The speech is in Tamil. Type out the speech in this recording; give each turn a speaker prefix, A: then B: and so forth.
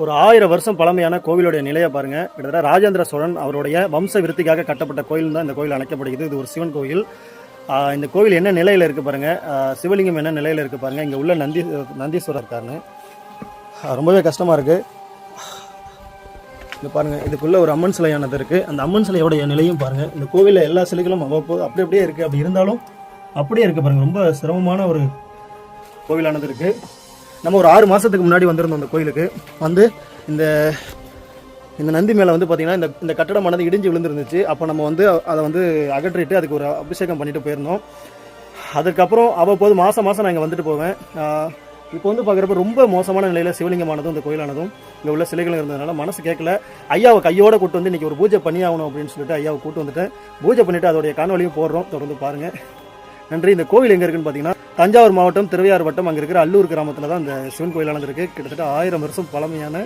A: ஒரு 1000 வருஷம் பழமையான கோவிலுடைய நிலையை பாருங்க. கிட்டத்தட்ட ராஜேந்திர சோழன் அவருடைய வம்ச விருத்திக்காக கட்டப்பட்ட கோயில் தான் இந்த கோயில் அழைக்கப்படுகிறது. இது ஒரு சிவன் கோயில். இந்த கோவில் என்ன நிலையில் இருக்குது பாருங்க. சிவலிங்கம் என்ன நிலையில் இருக்குது பாருங்க. இங்கே உள்ள நந்தீஸ்வரர் இருக்காருன்னு ரொம்பவே கஷ்டமாக இருக்குது. இங்கே பாருங்கள், இதுக்குள்ளே ஒரு அம்மன் சிலையானது இருக்குது. அந்த அம்மன் சிலையோடைய நிலையும் பாருங்கள். இந்த கோவிலில் எல்லா சிலைகளும் அவ்வப்போது அப்படியே இருக்குது. அப்படி இருந்தாலும் அப்படியே இருக்குது பாருங்கள். ரொம்ப சிரமமான ஒரு கோவிலானது இருக்குது. நம்ம ஒரு 6 மாதத்துக்கு முன்னாடி வந்திருந்தோம் அந்த கோயிலுக்கு. வந்து இந்த நந்தி மேலே வந்து பார்த்திங்கன்னா இந்த கட்டடமானது இடிஞ்சு விழுந்துருந்துச்சு. அப்போ நம்ம வந்து அதை வந்து அகற்றிட்டு அதுக்கு ஒரு அபிஷேகம் பண்ணிட்டு போயிருந்தோம். அதுக்கப்புறம் அவ்வப்போது மாதம் நான் இங்கே வந்துட்டு போவேன். இப்போ வந்து பார்க்குறப்ப ரொம்ப மோசமான நிலையில் சிவலிங்கமானதும் இந்த கோயிலானதும் இங்கே உள்ள சிலைகளும் இருந்ததுனால மனசு கேட்கல. ஐயாவை கையோடு கூட்டு வந்து இன்றைக்கி ஒரு பூஜை பண்ணி ஆகணும் அப்படின்னு சொல்லிட்டு ஐயாவை கூட்டு வந்துட்டேன். பூஜை பண்ணிவிட்டு அதோடைய காணொலியும் போடுறோம், தொடர்ந்து பாருங்கள். நன்றி. இந்த கோவில் எங்கே இருக்குன்னு பார்த்தீங்கன்னா தஞ்சாவூர் மாவட்டம் திருவையாறு வட்டம் அங்கே இருக்கிற அல்லூர் கிராமத்தில் தான் இந்த சிவன் கோயிலானது இருக்குது. கிட்டத்தட்ட 1000 வருஷம் பழமையான